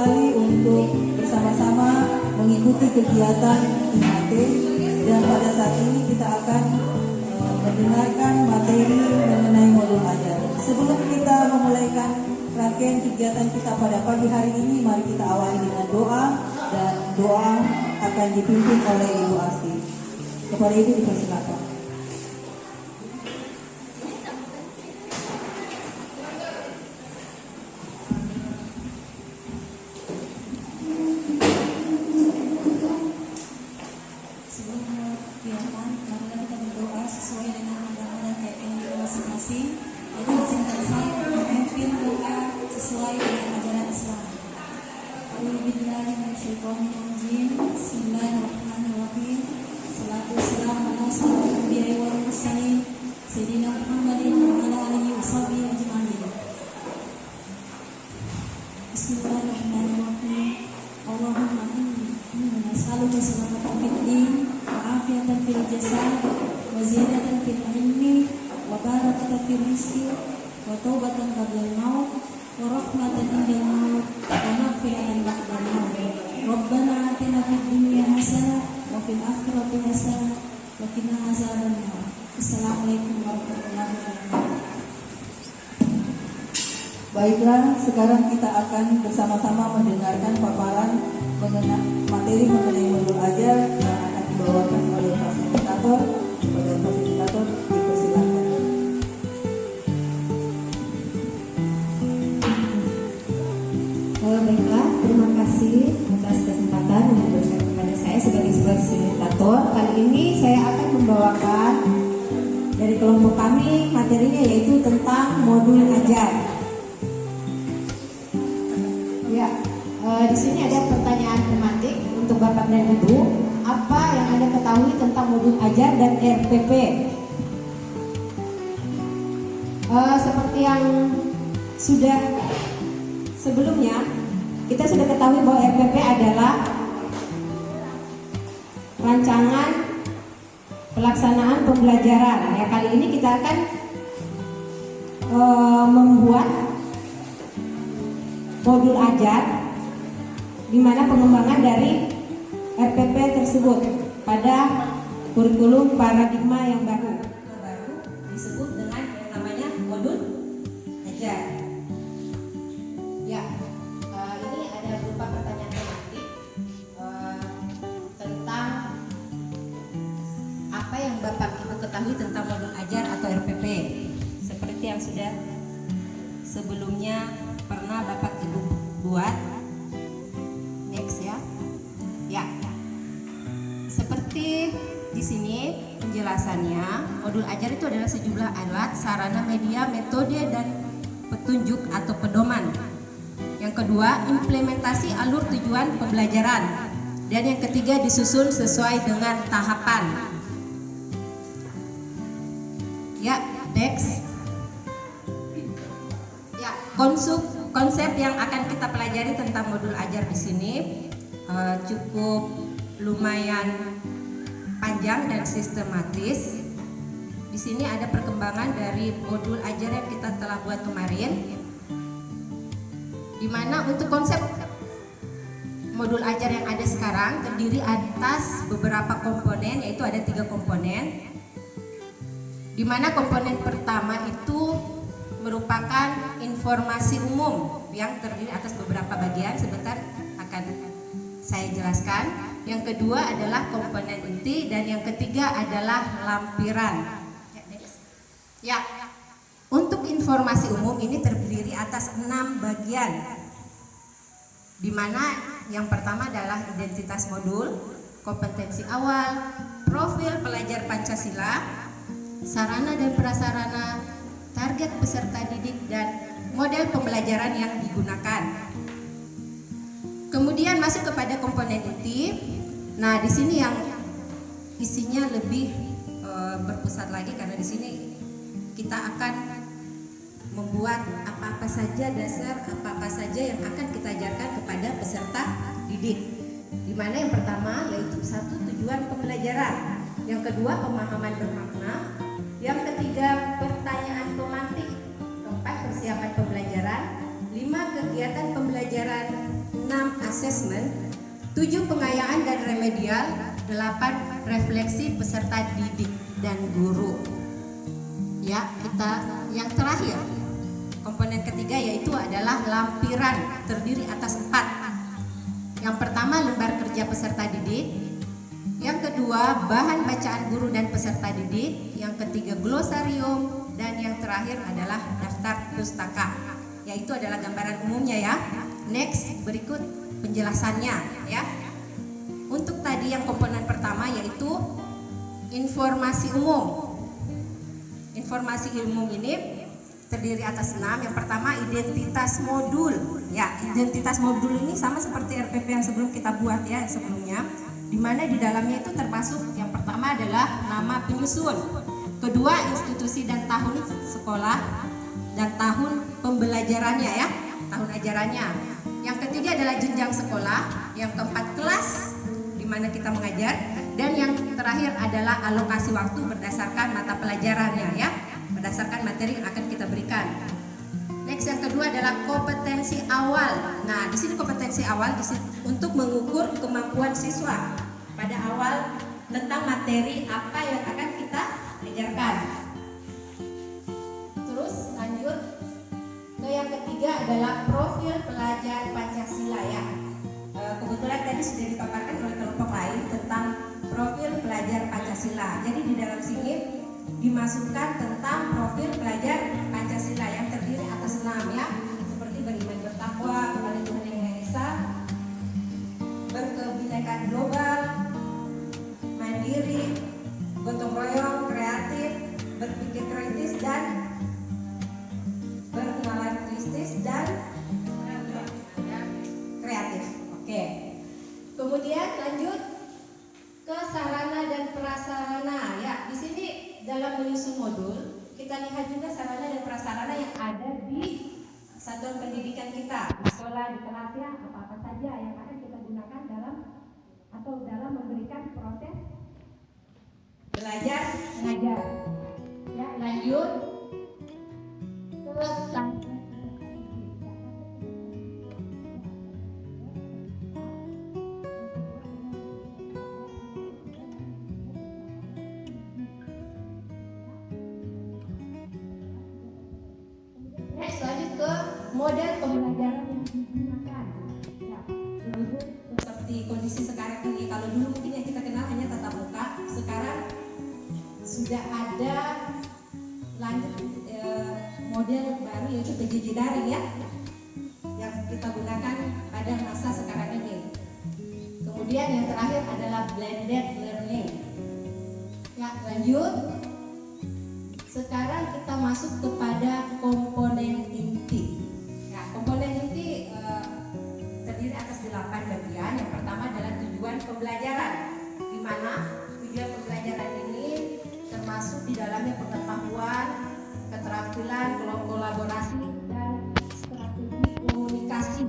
kembali untuk bersama-sama mengikuti kegiatan IMAT, dan pada saat ini kita akan mendengarkan materi mengenai modul ajar. Sebelum kita memulaikan rangkaian kegiatan kita pada pagi hari ini, mari kita awali dengan doa, dan doa akan dipimpin oleh Ibu Asti. Kepada Ibu dipersilakan. Baiklah, sekarang kita akan bersama-sama mendengarkan paparan materi mengenai modul ajar yang akan dibawakan oleh fasilitator. Kepada fasilitator dipersilakan. Baiklah, terima kasih atas kesempatan yang diberikan kepada saya sebagai fasilitator. Kali ini saya akan membawakan dari kelompok kami materinya, yaitu tentang modul ajar. Di sini ada pertanyaan tematik untuk Bapak dan Ibu. Apa yang Anda ketahui tentang modul ajar dan RPP? Seperti yang sudah sebelumnya, kita sudah ketahui bahwa RPP adalah rancangan pelaksanaan pembelajaran. Ya, kali ini kita akan membuat modul ajar, di mana pengembangan dari RPP tersebut pada kurikulum paradigma yang baru disebut dengan yang namanya modul ajar. Ya, ini ada berupa pertanyaan tematik tentang apa yang Bapak Ibu ketahui tentang modul ajar atau RPP. Seperti yang sudah sebelumnya pernah Bapak Ibu buat. Seperti di sini penjelasannya, modul ajar itu adalah sejumlah alat, sarana, media, metode, dan petunjuk atau pedoman. Yang kedua, implementasi alur tujuan pembelajaran. Dan yang ketiga, disusun sesuai dengan tahapan. Ya, next. Ya, konsep yang akan kita pelajari tentang modul ajar di sini cukup lumayan panjang dan sistematis. Di sini ada perkembangan dari modul ajar yang kita telah buat kemarin, di mana untuk konsep modul ajar yang ada sekarang terdiri atas beberapa komponen, yaitu ada 3 komponen, di mana komponen pertama itu merupakan informasi umum yang terdiri atas beberapa bagian. Sebentar akan saya jelaskan. Yang kedua adalah komponen inti, dan yang ketiga adalah lampiran. Ya, untuk informasi umum ini terdiri atas 6 bagian, di mana yang pertama adalah identitas modul, kompetensi awal, profil pelajar Pancasila, sarana dan prasarana, target peserta didik, dan model pembelajaran yang digunakan. Kemudian masuk kepada komponen inti. Nah, di sini yang isinya lebih berpusat lagi, karena di sini kita akan membuat apa-apa saja dasar, apa-apa saja yang akan kita ajarkan kepada peserta didik. Di mana yang pertama yaitu 1, tujuan pembelajaran, yang kedua pemahaman bermakna, yang ketiga pertanyaan pemantik, keempat persiapan pembelajaran, 5 kegiatan pembelajaran, 6 6 asesmen, 7 pengayaan dan remedial, 8 refleksi peserta didik dan guru. Ya, kita yang terakhir, komponen ketiga yaitu adalah lampiran, terdiri atas 4. Yang pertama lembar kerja peserta didik, yang kedua bahan bacaan guru dan peserta didik, yang ketiga glosarium, dan yang terakhir adalah daftar pustaka, yaitu adalah gambaran umumnya ya. Next, berikut penjelasannya ya. Untuk tadi yang komponen pertama yaitu informasi umum. Informasi umum ini terdiri atas 6. Yang pertama identitas modul. Ya, identitas modul ini sama seperti RPP yang sebelum kita buat ya sebelumnya, di mana di dalamnya itu termasuk yang pertama adalah nama penyusun, kedua institusi dan tahun sekolah dan tahun pembelajarannya ya, tahun ajarannya. Yang ketiga adalah jenjang sekolah, yang keempat kelas di mana kita mengajar, dan yang terakhir adalah alokasi waktu berdasarkan mata pelajarannya ya, berdasarkan materi yang akan kita berikan. Next, yang kedua adalah kompetensi awal. Nah, di sini kompetensi awal untuk mengukur kemampuan siswa pada awal tentang materi apa yang akan kita ajarkan. Terus lanjut ke yang ketiga adalah profil pelajar Pancasila ya. Kebetulan tadi sudah dipaparkan oleh kelompok lain tentang profil pelajar Pancasila. Jadi di dalam sini dimasukkan tentang profil pelajar Pancasila yang terdiri atas 6 ya, seperti beriman bertakwa kepada Tuhan Yang Maha Esa, berkebinekaan global, mandiri, gotong royong, kreatif, berpikir kritis dan berkenalan kritis dan kreatif. Oke. Kemudian lanjut ke sarana dan prasarana ya. Di sini dalam menyusun modul kita lihat juga sarana dan prasarana yang ada di satuan pendidikan kita, di sekolah, di kelas ya, apa-apa saja yang akan kita gunakan dalam memberikan proses belajar mengajar. Ya, lanjut ke model pembelajaran yang digunakan ya, seperti kondisi sekarang ini. Kalau dulu mungkin yang kita kenal hanya tatap muka, sekarang sudah ada lanjut model baru yaitu PJJ daring ya, yang kita gunakan pada masa sekarang ini. Kemudian yang terakhir adalah blended learning ya. Lanjut, sekarang kita masuk kepada komponen inti. Komponen inti terdiri atas 8 bagian. Yang pertama adalah tujuan pembelajaran, di mana tujuan pembelajaran ini termasuk di dalamnya pengetahuan, keterampilan, kolaborasi, dan strategi komunikasi.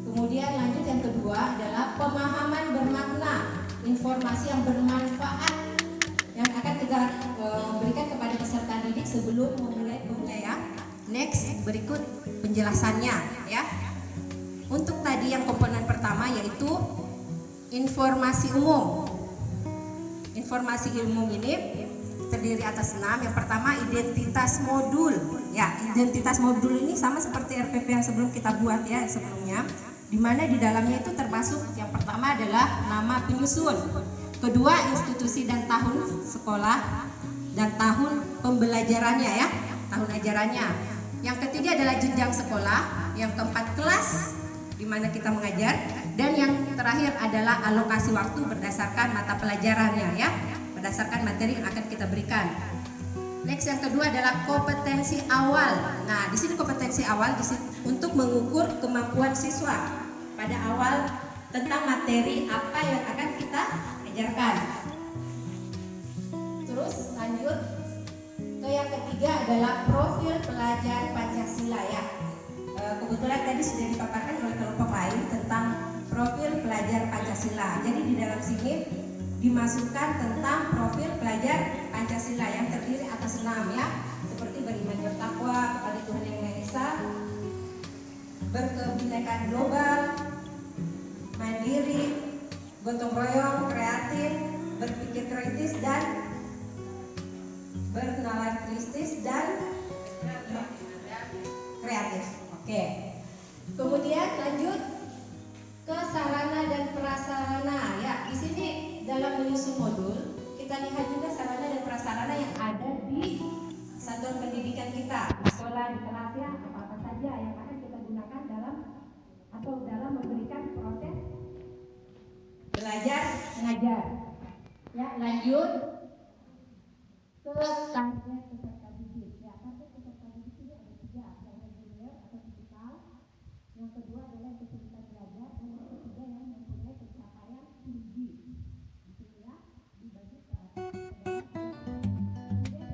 Kemudian lanjut yang kedua adalah pemahaman bermakna, informasi yang bermanfaat yang akan kita berikan kepada peserta didik sebelum memulai ya. Next, berikut penjelasannya ya. Untuk tadi yang komponen pertama yaitu informasi umum. Informasi umum ini terdiri atas 6. Yang pertama identitas modul. Ya, identitas modul ini sama seperti RPP yang sebelum kita buat ya sebelumnya, di mana di dalamnya itu termasuk yang pertama adalah nama penyusun, kedua institusi dan tahun sekolah dan tahun pembelajarannya ya, tahun ajarannya. Yang ketiga adalah jenjang sekolah, yang keempat kelas di mana kita mengajar, dan yang terakhir adalah alokasi waktu berdasarkan mata pelajarannya ya, berdasarkan materi yang akan kita berikan. Next, yang kedua adalah kompetensi awal. Nah, di sini kompetensi awal untuk mengukur kemampuan siswa pada awal tentang materi apa yang akan kita ajarkan. Terus lanjut ke yang ketiga adalah profil pelajar Pancasila ya. Kebetulan tadi sudah dipaparkan oleh kelompok lain tentang profil pelajar Pancasila. Jadi di dalam sini dimasukkan tentang profil pelajar Pancasila yang terdiri atas 6 ya, seperti beriman bertakwa kepada Tuhan Yang Maha Esa, berkebinekaan global, mandiri, gotong royong, kreatif, berpikir kritis dan bernalar kritis dan kreatif. Oke. Kemudian lanjut ke sarana dan prasarana. Ya, di sini dalam menyusun modul kita lihat juga sarana dan prasarana yang ada di satuan pendidikan kita, di sekolah, di kelas ya, apa-apa saja yang akan kita gunakan dalam memberikan proses belajar mengajar. Ya, lanjut ke target peserta didik. Ya, target peserta didik ini ada 3, yang reguler atau tipikal, yang kedua adalah kesulitan belajar, dan yang ketiga yang mempunyai pencapaian tinggi. Gitu ya, dibagi ke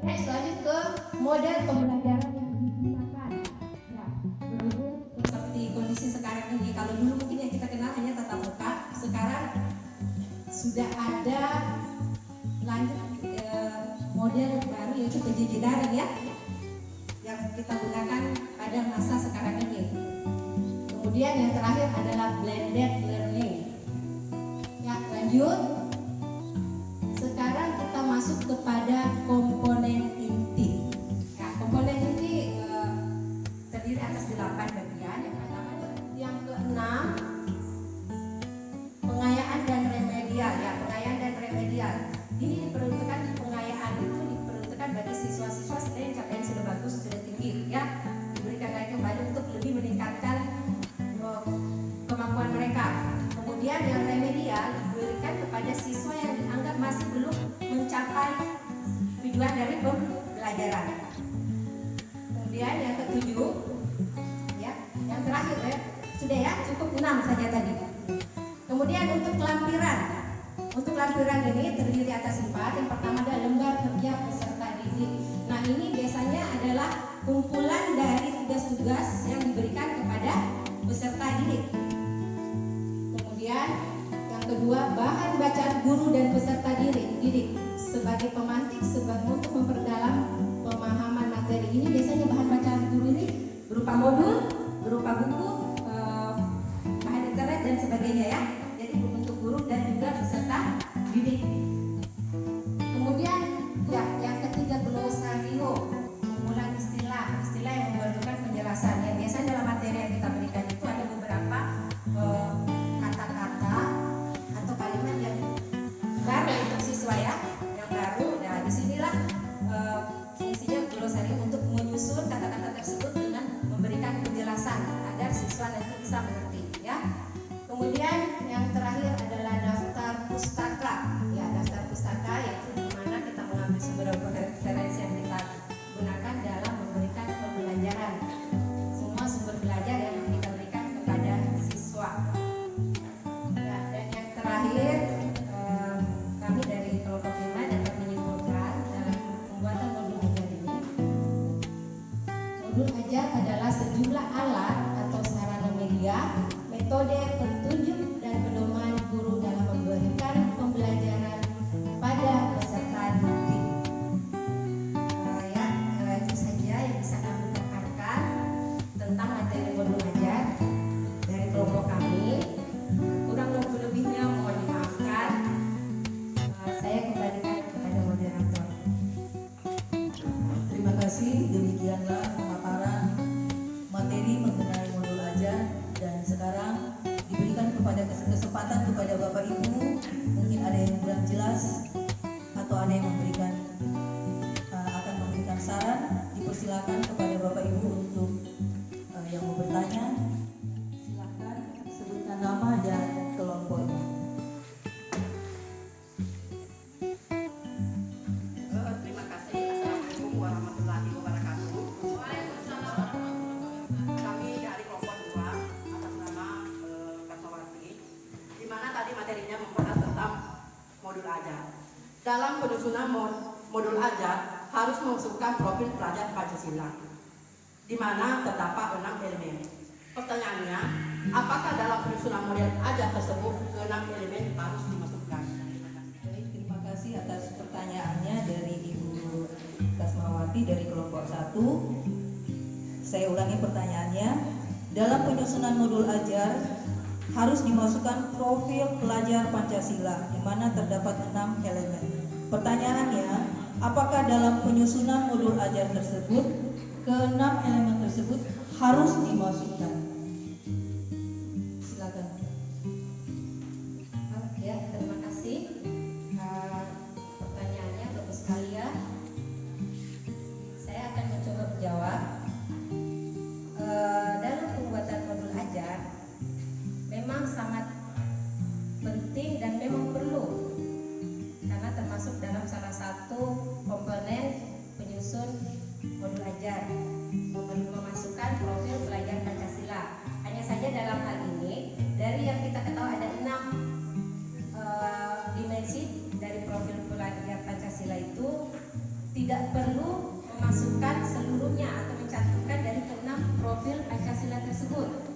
next, lanjut ke model pembelajaran yang digunakan. Ya, berhubung seperti kondisi sekarang ini, kalau dulu mungkin yang kita kenal hanya tatap muka, sekarang sudah ada lanjut model baru yaitu PJJ daring ya, yang kita gunakan pada masa sekarang ini. Kemudian yang terakhir adalah blended learning. Ya, lanjut. Sekarang kita masuk kepada komponen inti. Ya, komponen inti terdiri atas 8 bagian. Yang pertama, yang keenam, pengayaan dan remedial. Ya, pengayaan dan remedial. Ini diperuntukkan, pengayaan itu diperuntukkan bagi siswa-siswa sebenarnya capaian sudah bagus, sudah tinggi. Ya, diberikan lagi kembali untuk lebih meningkatkan kemampuan mereka. Kemudian yang remedial diberikan kepada siswa yang dianggap masih belum mencapai tujuan dari pembelajaran. Kemudian yang ketujuh, ya, yang terakhir ya, sudah ya, cukup 6 saja tadi. Kemudian untuk lampiran. Untuk lampiran ini terdiri atas 4. Yang pertama adalah lembar kerja peserta didik. Nah, ini biasanya adalah kumpulan dari tugas-tugas yang diberikan kepada peserta didik. Kemudian yang kedua, bahan bacaan guru dan peserta didik sebagai pemantik untuk memperdalam pemahaman materi. Ini biasanya bahan bacaan guru ini berupa modul, berupa buku, bahan internet dan sebagainya ya. Jadi untuk guru dan juga peserta didik. Kemudian ya, yang ketiga glosario, pengumpulan istilah yang memerlukan penjelasan. Yang biasanya dalam materi yang kita berikan itu ada beberapa kata-kata atau kalimat yang baru untuk siswa ya, yang baru. Nah, disinilah fungsinya glosario untuk menyusun kata-kata tersebut dengan memberikan penjelasan agar siswa nanti bisa mengerti ya. Kemudian yang terakhir adalah daftar pustaka. Ya, daftar pustaka yaitu di mana kita mengambil sumber referensi yang kita gunakan dalam memberikan pembelajaran. Semua sumber belajar yang kita berikan kepada siswa. Ya, dan yang terakhir kami dari kelompok 5 dapat menyimpulkan dalam pembuatan modul ajar ini. Modul ajar adalah sejumlah alat atau sarana media, metode, petunjuk, dan pedoman guru dalam memberikan pembelajaran pada peserta didik. Itu saja yang bisa kami paparkan tentang materi modul ajar dari kelompok kami. Kurang lebihnya mohon dimaafkan. Saya kembalikan kepada moderator. Terima kasih. Demikianlah pemaparan materi mengenai modul ajar, dan sekarang diberikan kepada kesempatan kepada Bapak Ibu, mungkin ada yang kurang jelas atau ada yang akan memberikan saran. Dipersilakan kepada Bapak Ibu untuk yang mau bertanya. Silakan sebutkan nama dan kelompoknya. Terima kasih. Assalamualaikum warahmatullahi wabarakatuh. Kami dari kelompok 2 atas nama Kasawati, di mana tadi materinya membahas tentang modul ajar. Dalam penyusunan modul ajar harus memasukkan profil pelajar Pancasila, di mana terdapat 6 elemen. Pertanyaannya, apakah dalam penyusunan model ajar tersebut 6 elemen harus dimasukkan? Baik, terima kasih atas pertanyaannya dari Ibu Kasmawati dari kelompok 1. Saya ulangi pertanyaannya. dalam penyusunan modul ajar harus dimasukkan profil pelajar Pancasila di mana terdapat 6 elemen. Pertanyaannya, apakah dalam penyusunan modul ajar tersebut ke-6 elemen tersebut harus dimasukkan? Silakan. Ya, terima kasih. Pertanyaannya bagus sekali ya. Saya akan mencoba menjawab. Dalam pembuatan modul ajar memang sangat penting dan memang perlu, karena termasuk dalam salah satu komponen penyusun modul ajar, memasukkan profil pelajar Pancasila. Hanya saja dalam hal ini, dari yang kita ketahui ada 6 dimensi dari profil pelajar Pancasila itu tidak perlu memasukkan seluruhnya atau mencantumkan dari ke-6 profil Pancasila tersebut.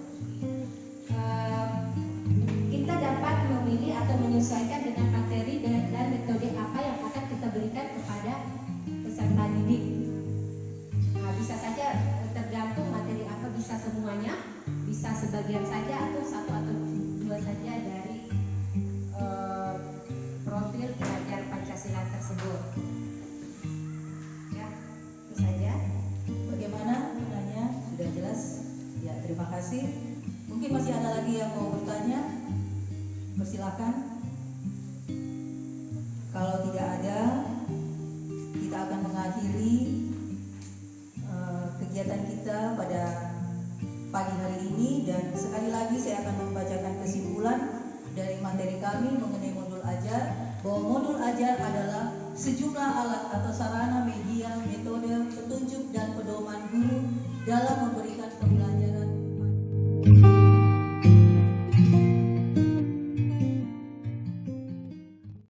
Kita dapat memilih atau menyesuaikan dengan materi dan metode apa yang akan kita berikan kepada peserta didik. Bisa saja tergantung materi apa, bisa semuanya, bisa sebagian saja, atau satu atau dua saja dari profil pelajar Pancasila tersebut. Ya, itu saja. Bagaimana penanya? Sudah jelas? Ya, terima kasih. Mungkin masih ada lagi yang mau bertanya? Persilakan. Kalau tidak ada, kita akan mengakhiri kegiatan kita pada pagi hari ini, dan sekali lagi saya akan membacakan kesimpulan dari materi kami mengenai modul ajar, bahwa modul ajar adalah sejumlah alat atau sarana, media, metode, petunjuk dan pedoman guru dalam memberikan pembelajaran.